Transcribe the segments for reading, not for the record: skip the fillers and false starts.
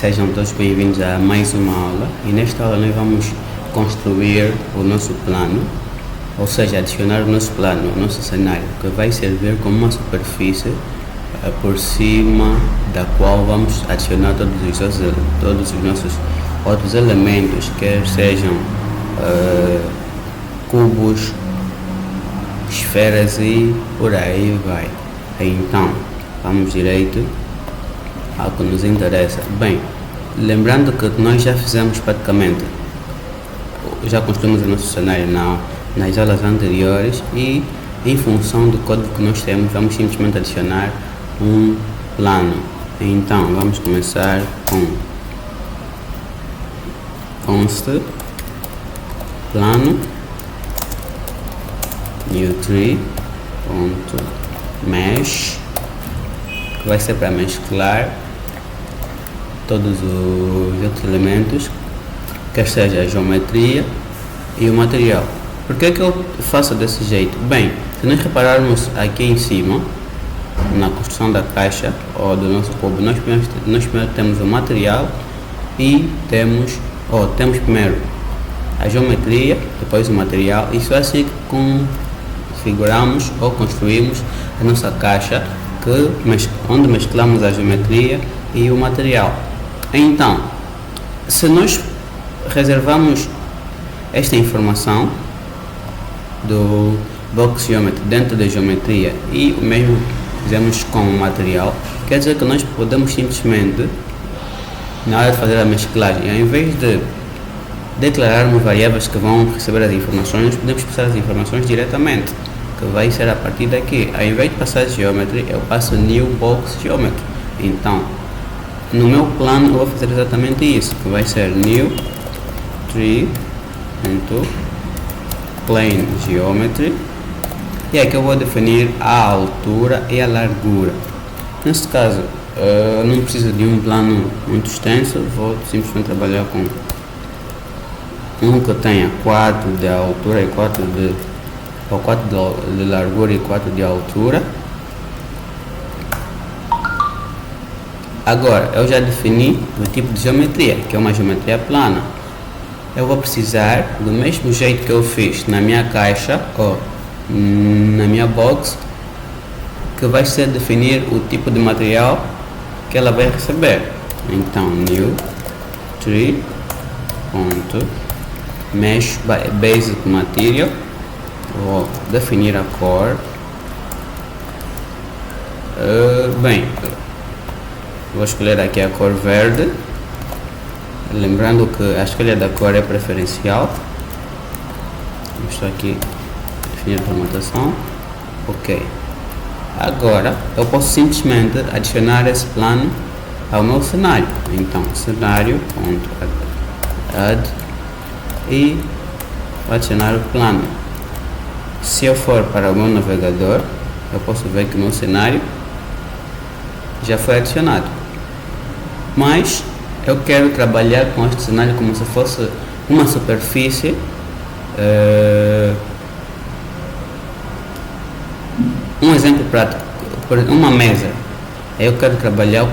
Sejam todos bem-vindos a mais uma aula e nesta aula nós vamos construir o nosso plano, ou seja, adicionar o nosso plano, o nosso cenário, que vai servir como uma superfície por cima da qual vamos adicionar todos os nossos outros elementos, quer sejam cubos, esferas e por aí vai. Então, vamos direito ao que nos interessa. Bem, lembrando que nós já fizemos praticamente, já construímos o nosso cenário nas aulas anteriores e em função do código que nós temos, vamos simplesmente adicionar um plano. Então, vamos começar com const plano new tree mesh, que vai ser para mesclar todos os outros elementos, quer seja a geometria e o material. Por que eu faço desse jeito? Bem, se nós repararmos aqui em cima, na construção da caixa ou do nosso cubo, nós primeiro temos o material e temos primeiro a geometria, depois o material. Isso é assim que configuramos ou construímos a nossa caixa, onde mesclamos a geometria e o material. Então, se nós reservamos esta informação do box geometry dentro da geometria e o mesmo fizemos com o material, quer dizer que nós podemos simplesmente, na hora de fazer a mesclagem, ao invés de declararmos variáveis que vão receber as informações, nós podemos passar as informações diretamente, que vai ser a partir daqui. Ao invés de passar geometry, eu passo new box geometry. Então, no meu plano eu vou fazer exatamente isso, que vai ser new tree plane geometry, e aqui eu vou definir a altura e a largura. Neste caso, não preciso de um plano muito extenso, vou simplesmente trabalhar com um que tenha 4 de altura e 4 de largura e 4 de altura. Agora, eu já defini o tipo de geometria, que é uma geometria plana. Eu vou precisar, do mesmo jeito que eu fiz na minha caixa ou na minha box, que vai ser definir o tipo de material que ela vai receber. Então, new tree mesh basic material, vou definir a cor. Bem, vou escolher aqui a cor verde, lembrando que a escolha da cor é preferencial. Estou aqui definir a formatação. Ok, agora eu posso simplesmente adicionar esse plano ao meu cenário. Então, cenário.add e vou adicionar o plano. Se eu for para o meu navegador, eu posso ver que o meu cenário já foi adicionado, mas eu quero trabalhar com este cenário como se fosse uma superfície, um exemplo prático, uma mesa. Eu quero trabalhar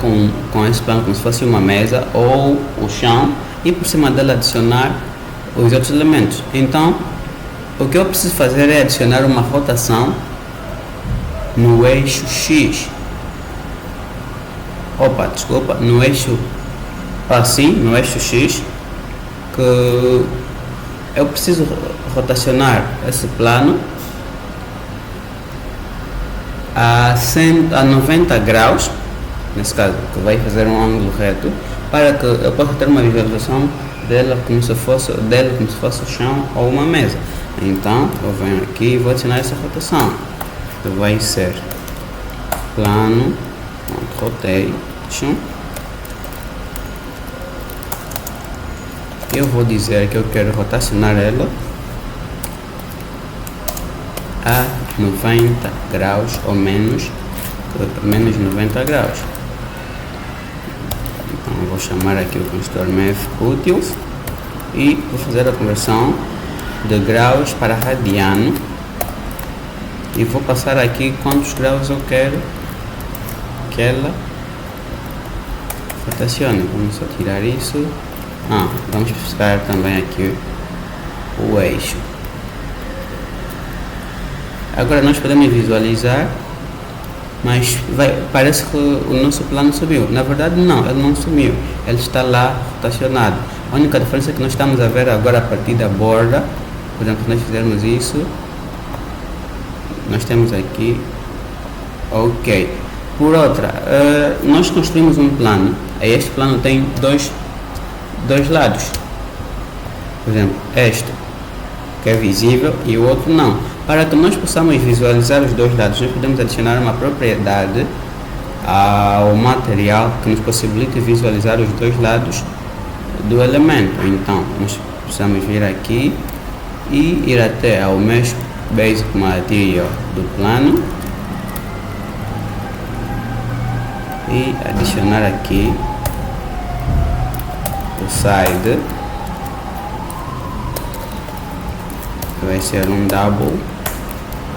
com esse plano como se fosse uma mesa ou o chão, e por cima dela adicionar os outros elementos. Então, o que eu preciso fazer é adicionar uma rotação no eixo X. No eixo assim, no eixo X, que eu preciso rotacionar esse plano a 90 graus, nesse caso, que vai fazer um ângulo reto, para que eu possa ter uma visualização dela como se fosse o chão ou uma mesa. Então, eu venho aqui e vou adicionar essa rotação, que vai ser plano rotation. Eu vou dizer que eu quero rotacionar ela a 90 graus ou menos 90 graus. Então eu vou chamar aqui o construtor math_utils e vou fazer a conversão de graus para radiano e vou passar aqui quantos graus eu quero que ela estaciona. Vamos só tirar isso. Vamos buscar também aqui o eixo. Agora nós podemos visualizar, mas parece que o nosso plano subiu. Na verdade não, ele não sumiu, ele está lá rotacionado. A única diferença é que nós estamos a ver agora a partir da borda. Por exemplo, se nós fizermos isso, nós temos aqui, ok. Por outra, nós construímos um plano. Este plano tem dois lados. Por exemplo, este que é visível e o outro não. Para que nós possamos visualizar os dois lados, nós podemos adicionar uma propriedade ao material que nos possibilite visualizar os dois lados do elemento. Então, nós precisamos vir aqui e ir até ao Mesh Basic Material do plano e adicionar aqui o side, que vai ser um double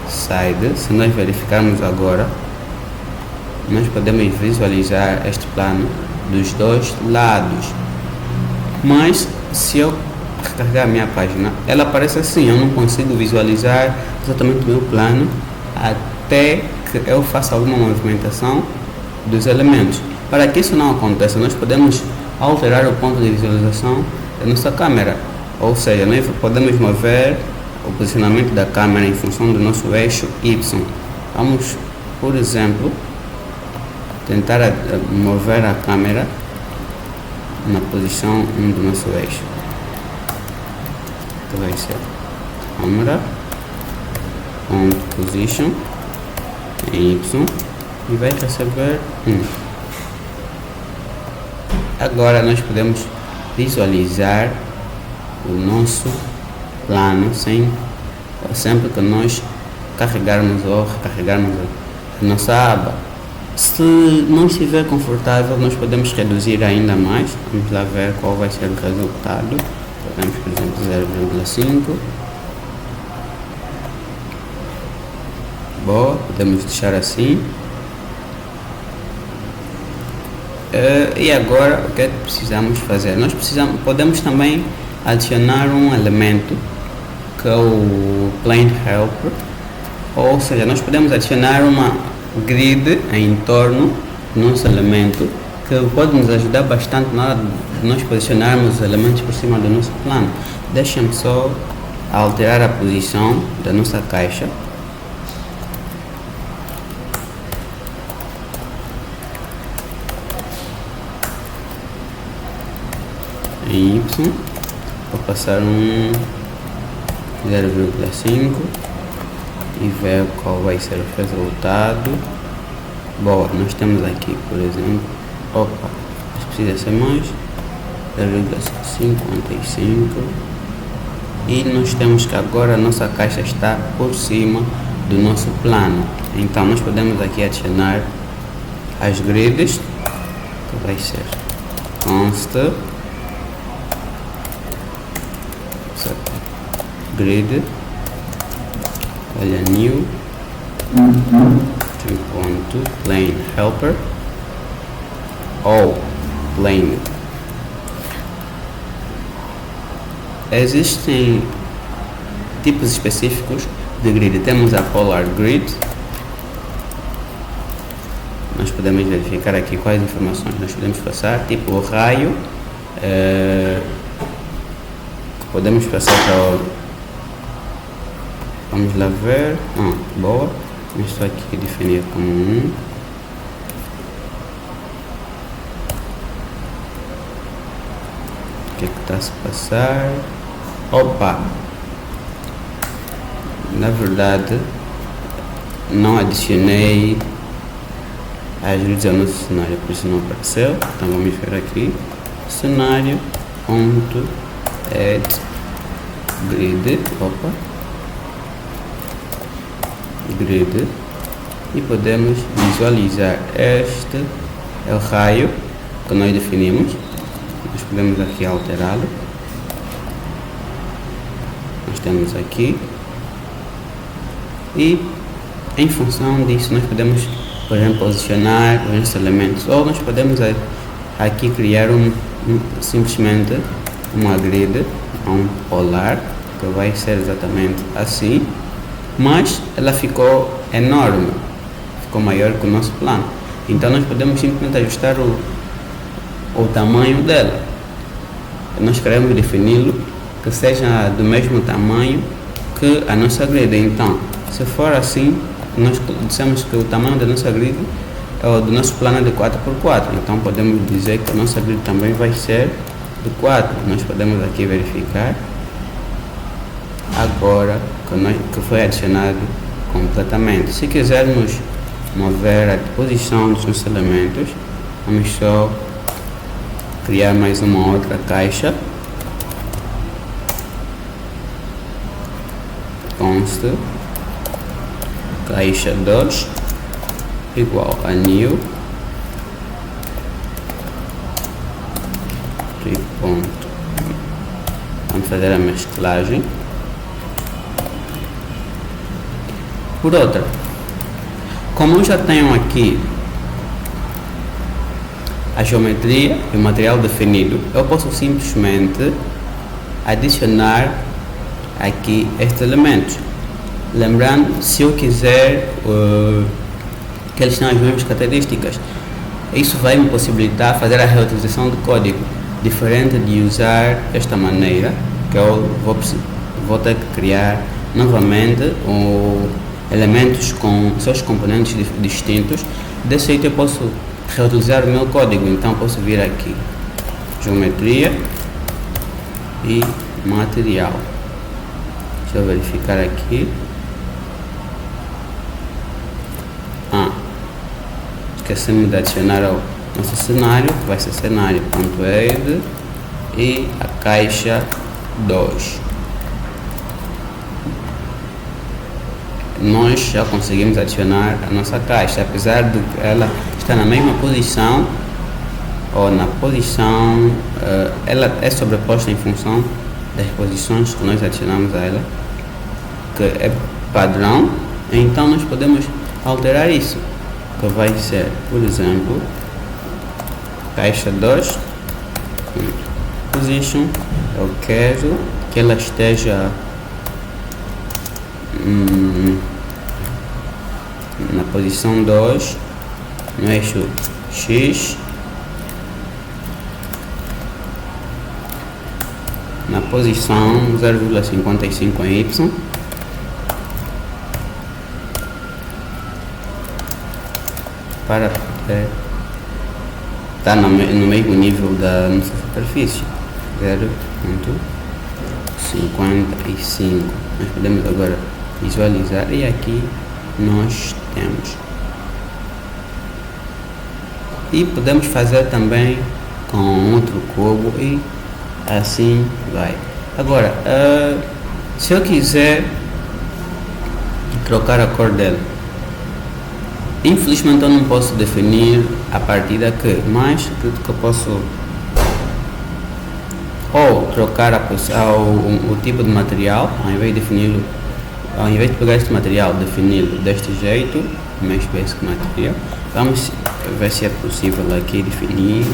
side. Se nós verificarmos agora, nós podemos visualizar este plano dos dois lados. Mas se eu recarregar a minha página, ela aparece assim, eu não consigo visualizar exatamente o meu plano até que eu faça alguma movimentação dos elementos. Para que isso não aconteça, nós podemos alterar o ponto de visualização da nossa câmera, ou seja, nós podemos mover o posicionamento da câmera em função do nosso eixo Y. Vamos, por exemplo, tentar mover a câmera na posição 1 do nosso eixo. Então vai ser câmera position em Y e vai receber 1. Agora nós podemos visualizar o nosso plano sempre que nós carregarmos ou recarregarmos a nossa aba. Se não estiver confortável, nós podemos reduzir ainda mais. Vamos lá ver qual vai ser o resultado. Podemos, por exemplo, 0,5. Boa, podemos deixar assim. E agora o que é que precisamos fazer? Nós podemos também adicionar um elemento que é o Plane Helper, ou seja, nós podemos adicionar uma grid em torno do nosso elemento, que pode nos ajudar bastante na hora de nós posicionarmos os elementos por cima do nosso plano. Deixem-me só alterar a posição da nossa caixa. Em Y, vou passar um 0,5 e ver qual vai ser o resultado. Boa, nós temos aqui, por exemplo, mas precisa ser mais, 0,55, e nós temos que agora a nossa caixa está por cima do nosso plano. Então nós podemos aqui adicionar as grids, que vai ser consta grid, olha, new, ponto plane helper ou plane. Existem tipos específicos de grid. Temos a polar grid. Nós podemos verificar aqui quais informações nós podemos passar, tipo o raio, podemos passar para vamos lá ver, boa, estou aqui definir como 1. O que está a se passar? Na verdade não adicionei as grids ao nosso cenário, por isso não apareceu. Então vamos ver aqui, cenário, ponto, add, grid, grid, e podemos visualizar este é o raio que nós definimos. Nós podemos aqui alterá-lo. Nós temos aqui, e em função disso nós podemos, por exemplo, posicionar os elementos, ou nós podemos aqui criar simplesmente uma grid, um polar, que vai ser exatamente assim, mas ela ficou enorme, ficou maior que o nosso plano. Então nós podemos simplesmente ajustar o tamanho dela. Nós queremos defini-lo que seja do mesmo tamanho que a nossa grid. Então, se for assim, nós dissemos que o tamanho da nossa grid é o do nosso plano de 4x4. Então podemos dizer que a nossa grid também vai ser de 4. Nós podemos aqui verificar agora que foi adicionado completamente. Se quisermos mover a posição dos nossos elementos, vamos só criar mais uma outra caixa. Consta caixa 2 igual a new ponto. Vamos fazer a mesclagem. Por outra, como eu já tenho aqui a geometria e o material definido, eu posso simplesmente adicionar aqui estes elementos. Lembrando, se eu quiser que eles tenham as mesmas características, isso vai me possibilitar fazer a reutilização do código, diferente de usar esta maneira, que eu vou ter que criar novamente elementos com seus componentes distintos. Desse jeito eu posso reutilizar o meu código. Então posso vir aqui, geometria e material. Deixa eu verificar aqui. Esquecemos de adicionar ao nosso cenário, que vai ser cenário.add e a caixa 2. Nós já conseguimos adicionar a nossa caixa, apesar de ela estar na mesma posição, ou na posição, ela é sobreposta em função das posições que nós adicionamos a ela, que é padrão. Então nós podemos alterar isso, que vai ser, por exemplo, caixa 2 position. Eu quero que ela esteja na posição 2, no eixo X, na posição 0,55 em Y, para poder estar no mesmo nível da nossa superfície, 0,55. Nós podemos agora visualizar e aqui nós temos. E podemos fazer também com outro cubo e assim vai. Agora, se eu quiser trocar a cor dela, infelizmente eu não posso definir a partir daqui, mas acredito que eu posso ou trocar o tipo de material, ao invés de defini-lo, ao invés de pegar este material, defini-lo deste jeito, Mesh Basic Material. Vamos ver se é possível aqui definir.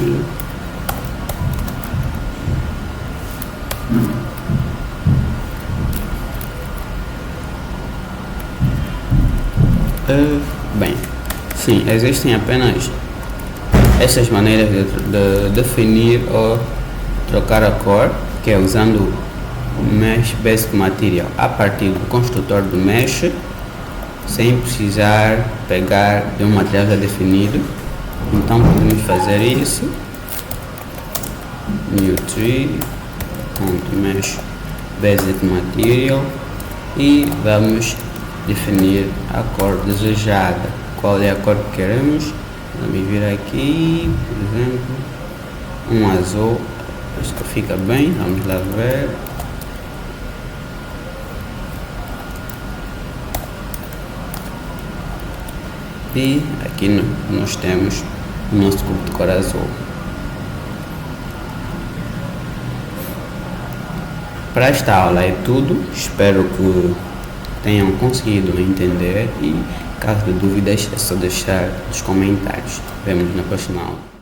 Bem, sim, existem apenas essas maneiras de definir ou trocar a cor, que é usando o Mesh Basic Material a partir do construtor do Mesh, sem precisar pegar de um material já definido. Então podemos fazer isso, new tree, Mesh Basic Material, e vamos definir a cor desejada. Qual é a cor que queremos? Vamos vir aqui, por exemplo, um azul. Acho que fica bem. Vamos lá ver. E aqui nós temos o nosso cubo de cor azul. Para esta aula é tudo. Espero que tenham conseguido entender, e caso de dúvidas é só deixar nos comentários. Vemos na próxima aula.